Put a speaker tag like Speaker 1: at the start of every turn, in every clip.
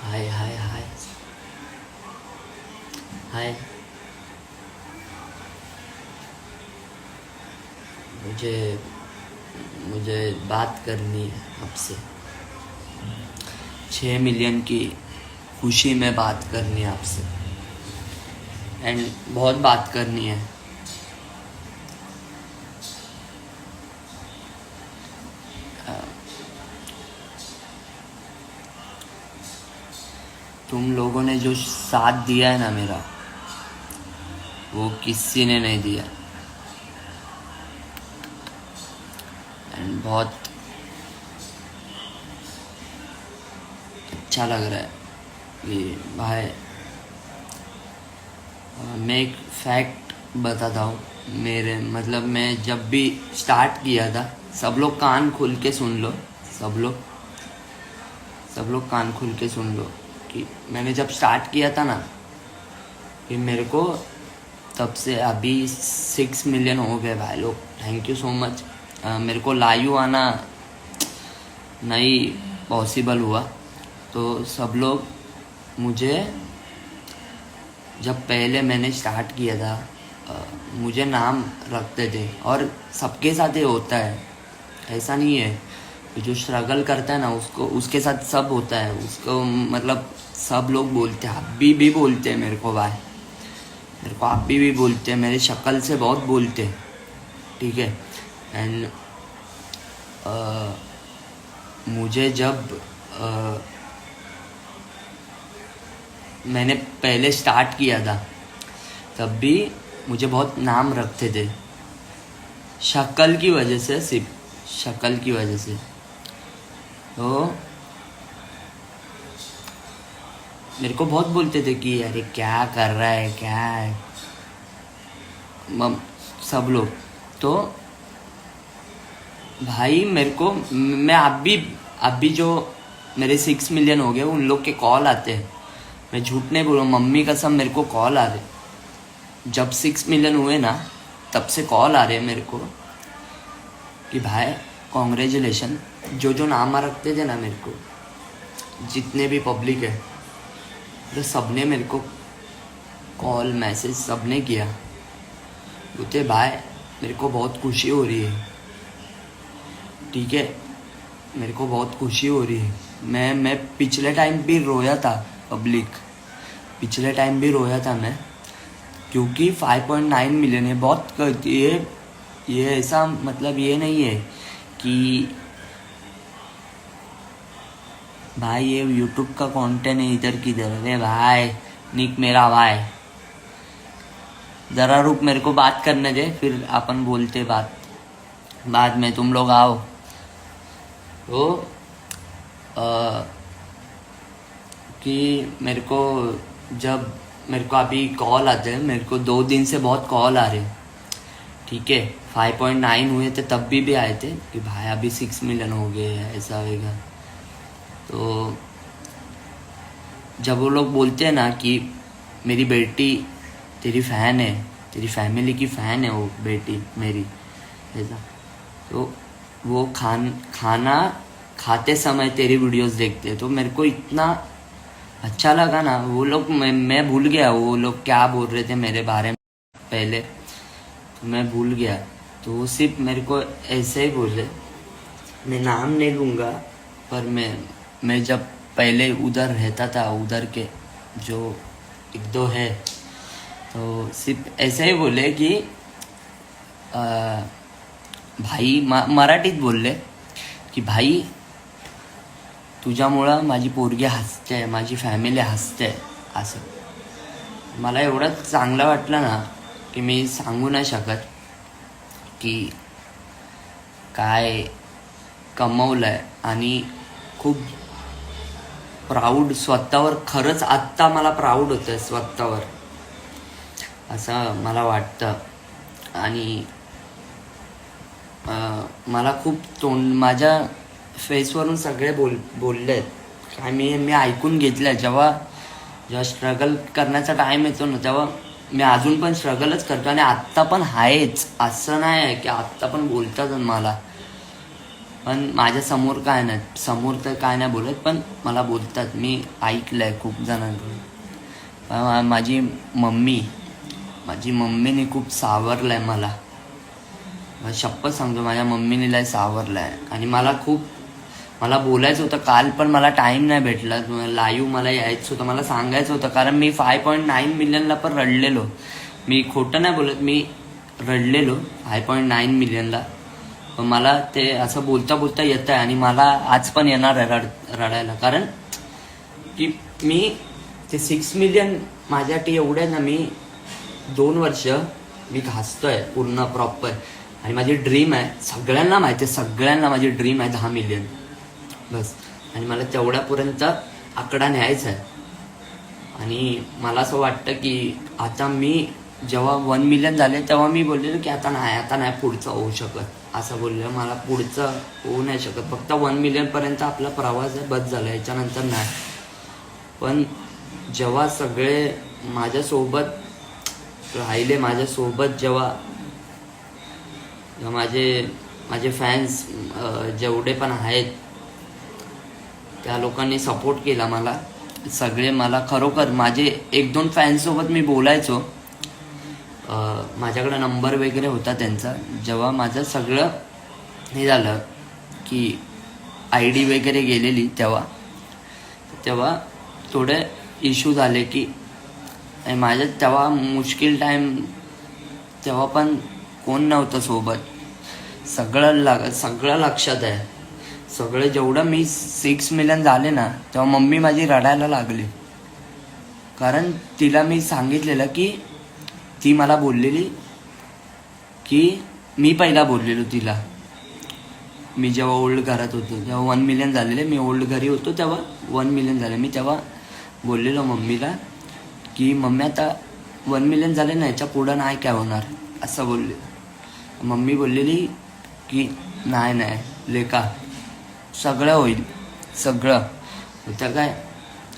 Speaker 1: हाय हाय हाय हाय। मुझे मुझे बात करनी है आपसे। 6 मिलियन की खुशी में बात करनी है आपसे, एंड बहुत बात करनी है। तुम लोगों ने जो साथ दिया है ना मेरा, वो किसी ने नहीं दिया। एंड बहुत अच्छा लग रहा है कि भाई, मैं एक फैक्ट बताता हूँ। मेरे मतलब मैं जब भी स्टार्ट किया था, सब लोग कान खोल के सुन लो। सब लोग कान खोल के सुन लो कि मैंने जब स्टार्ट किया था ना, कि मेरे को तब से अभी 6 मिलियन हो गए भाई लोग। Thank you so much. मेरे को लाइव आना नहीं पॉसिबल हुआ, तो सब लोग मुझे, जब पहले मैंने स्टार्ट किया था, मुझे नाम रखते थे। और सबके साथ ये होता है, ऐसा नहीं है कि जो स्ट्रगल करता है ना उसको, उसके साथ सब होता है उसको। मतलब सब लोग बोलते हैं, अभी भी बोलते हैं मेरे को भाई, मेरे को अभी भी बोलते हैं, मेरे शक्ल से बहुत बोलते हैं। ठीक है। एंड मुझे जब मैंने पहले स्टार्ट किया था, तब भी मुझे बहुत नाम रखते थे, शक्ल की वजह से, सिर्फ शक्ल की वजह से। तो मेरे को बहुत बोलते थे कि अरे क्या कर रहा है, क्या है, सब लोग। तो भाई मेरे को, मैं अभी जो मेरे 6 मिलियन हो गए, उन लोग के कॉल आते हैं। मैं झूठ नहीं बोलूँ, मम्मी कसम, मेरे को कॉल आ रहे। जब 6 मिलियन हुए ना, तब से कॉल आ रहे हैं मेरे को कि भाई कॉन्ग्रेचुलेशन। जो जो नाम रखते थे ना मेरे को, जितने भी पब्लिक है, तो सबने मेरे को कॉल मैसेज सबने किया। बोलते भाई मेरे को बहुत खुशी हो रही है। ठीक है, मेरे को बहुत खुशी हो रही है। मैं पिछले टाइम भी रोया था पिछले टाइम भी रोया था मैं, क्योंकि 5.9 मिलियन है बहुत। ये ऐसा मतलब ये नहीं है कि भाई ये यूट्यूब का कंटेंट है इधर किधर। अरे भाई निक मेरा भाई, जरा रुक, मेरे को बात करने दे, फिर अपन बोलते बात बाद में। तुम लोग आओ। तो कि मेरे को अभी कॉल आते हैं, मेरे को 2 दिन से बहुत कॉल आ रहे हैं। ठीक है, 5.9 हुए थे तब भी आए थे कि भाई अभी 6 मिलियन हो गए, ऐसा होगा। तो जब वो लोग बोलते हैं ना कि मेरी बेटी तेरी फ़ैन है, तेरी फैमिली की फ़ैन है वो बेटी मेरी, ऐसा, तो वो खाना खाते समय तेरी वीडियोस देखते हैं, तो मेरे को इतना अच्छा लगा ना। वो लोग, मैं भूल गया वो लोग क्या बोल रहे थे मेरे बारे में पहले, तो मैं भूल गया। तो वो सिर्फ मेरे को ऐसे ही बोले, मैं नाम नहीं लूँगा, पर मैं जब पहले उधर रहता था, उधर के जो एक दो है, तो सिर्फ ऐसे ही बोले कि भाई मराठीत बोलले की भाई तुझ्यामुळं माझी पोरगी हसते, माझी फॅमिली हसते, असं। मला एवढं चांगलं वाटलं ना की मी सांगू नाही शकत की काय कमवलंय। आणि खूप प्राऊड स्वतःवर, खरंच आत्ता मला प्राऊड होतं स्वतःवर, असं मला वाटतं। आणि मला खूप माझ्या फेसवरून सगळे बोलले काय, मी ऐकून घेतलं। जेव्हा स्ट्रगल करण्याचा टाईम येतो ना, तेव्हा मी अजून पण स्ट्रगलच करतो, आणि आत्ता पण आहेच, असं नाही आहे की आत्ता पण बोलतात मला पण माझ्या समोर काय नाही, समोर तर काय नाही बोलत, पण मला बोलतात. मी ऐकलंय खूप जणांकडून. माझी मम्मीने खूप सावरलं आहे मला शपथ सांगतो, माझ्या मम्मीने लय सावरलं आहे. आणि मला बोलायचं होतं काल, पण मला टाईम नाही भेटला. लाईव्ह मला यायचं होतं, मला सांगायचं होतं, कारण मी 5.9 मिलियनला पण रडलेलो. मी खोटं नाही बोलत, मी रडलेलो 5.9 मिलियनला. पण मला ते असं बोलता बोलता येतं आहे. आणि मला आज पण येणार आहे रडायला, कारण की मी ते 6 मिलियन माझ्यासाठी एवढे ना, मी 2 वर्ष मी घासतोय पूर्ण प्रॉपर. आणि माझी ड्रीम आहे, सगळ्यांना माहिती आहे, सगळ्यांना माझी ड्रीम आहे 10 मिलियन बस. आणि मला तेवढ्यापर्यंत आकडा न्यायचा आहे. आणि मला असं वाटतं की आता मी जेव्हा 1 मिलियन झाले तेव्हा मी बोललेलो की आता नाही पुढचं होऊ शकत, असं बोललेलं. मला पुढचं होऊ नाही शकत, फक्त 1 मिलियनपर्यंत आपला प्रवास आहे, बस झाला, याच्यानंतर नाही. पण जेव्हा सगळे माझ्यासोबत राहिले, माझ्यासोबत जेव्हा माझे फॅन्स जेवढे पण आहेत त्या लोकांनी सपोर्ट केला मला. सगळे मला खरोखर माझे 1-2 फॅन्ससोबत मी बोलायचो, माझ्याकडे नंबर वगैरे होता त्यांचा. जेव्हा माझं सगळं हे झालं की ID वगैरे गेलेली, तेव्हा थोडे इश्यू झाले की माझ्या तेव्हा मुश्किल टाईम, तेव्हा पण कोण नव्हतं सोबत. सगळं लक्षात आहे. सगळं जेवढं मी 6 मिलियन झाले ना, तेव्हा मम्मी माझी रडायला लागली. कारण तिला मी सांगितलेलं की ती मला बोललेली की मी पहिला बोललेलो तिला, मी जेव्हा ओल्ड घरात होतो तेव्हा 1 मिलियन झालेले, मी ओल्ड घरी होतो तेव्हा 1 मिलियन झाले. मी तेव्हा बोललेलो मम्मीला की मम्मी आता 1 मिलियन झाले ना, याच्या पुढं नाही काय होणार, असं बोलले. मम्मी बोललेली की नाही लेका, सगळं होईल, सगळं होतं. काय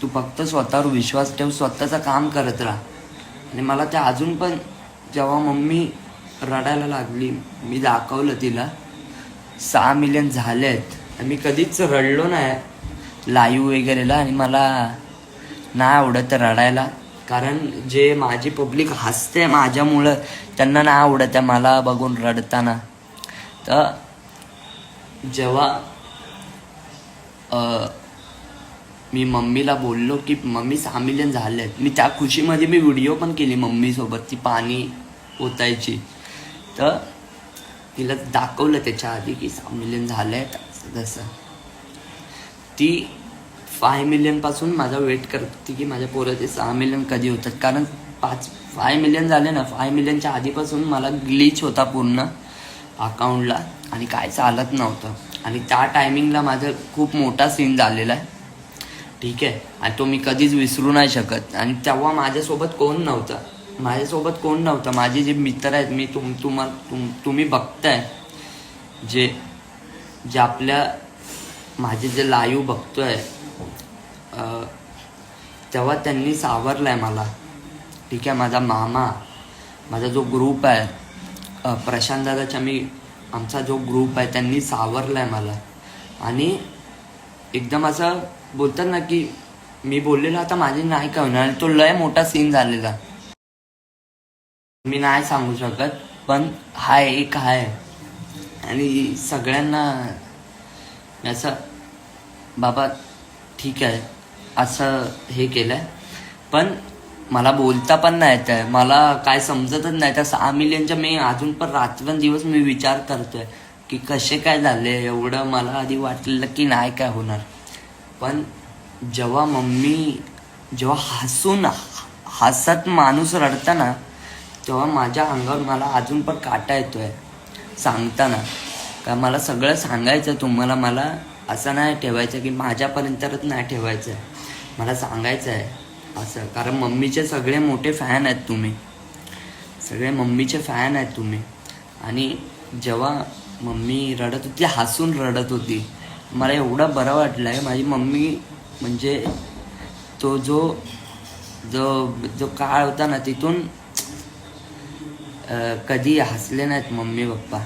Speaker 1: तू फक्त स्वतःवर विश्वास ठेव, स्वतःचं काम करत राहा. आणि मला ते अजून पण जेव्हा मम्मी रडायला लागली, मी दाखवलं तिला 6 मिलियन झालेत. मी कधीच रडलो नाही लाईव्ह वगैरेला, आणि मला नाही आवडत रडायला. कारण जे माझी पब्लिक हसते माझ्यामुळं, त्यांना नाही आवडत आहे मला बघून रडताना. तर जेव्हा मी मम्मीला बोललो की मम्मी 6 मिलियन झाले आहेत, मी त्या खुशीमध्ये मी व्हिडिओ पण केली मम्मीसोबत, ती पाणी ओतायची. तर तिला दाखवलं त्याच्या आधी की 6 मिलियन झाले आहेत. जसं ती 5 मिलियनपासून माझा वेट करते की माझ्या पोराचे 6 मिलियन कधी होतात. कारण 5 मिलियन झाले ना, 5 मिलियनच्या आधीपासून मला ग्लिच होता पूर्ण अकाउंटला, आणि काय चालत नव्हतं. आणि त्या टायमिंगला माझा खूप मोठा सीन झालेला आहे, ठीक आहे. आणि तो मी कधीच विसरू नाही शकत. आणि तेव्हा माझ्यासोबत कोण नव्हतं. माझे जे मित्र आहेत, मी तुम्ही बघताय, जे आपल्या माझे जे लाईव्ह बघतोय, तेव्हा त्यांनी सावरलं आहे मला, ठीक आहे. माझा मामा, माझा जो ग्रुप आहे प्रशांत दादाचा, आमचा जो ग्रुप आहे, त्यांनी सावरलं आहे मला. आणि एकदम असं बोलतात ना की मी बोललेलो आता माझी नाही काय होणार, आणि तो लय मोठा सीन झालेला, मी नाही सांगू शकत. पण एक आहे. आणि सगळ्यांना असं बाबा ठीक आहे असं हे केलं आहे. पण मला बोलता पण नाही येत आहे, मला काय समजतच नाही. त्या 6 मिलियनच्या मी अजून पण रात्रंदिवस मी विचार करतोय की कसे काय झाले एवढं. मला आधी वाटलेलं की नाही काय होणार, पण जेव्हा हसत माणूस रडताना, तेव्हा माझ्या अंगावर मला अजून पण काटा येतोय सांगताना. का मला सगळं सांगायचं तुम्हाला, मला असं नाही ठेवायचं की माझ्यापर्यंतच नाही ठेवायचं आहे, मला सांगायचं आहे असं. कारण मम्मीचे सगळे मोठे फॅन आहेत तुम्ही, सगळे मम्मीचे फॅन आहेत तुम्ही. आणि जेव्हा मम्मी रडत होती, हसून रडत होती, मला एवढं बरं वाटलं आहे. माझी मम्मी म्हणजे तो जो काळ होता ना, तिथून कधी हसले नाहीत मम्मी पप्पा.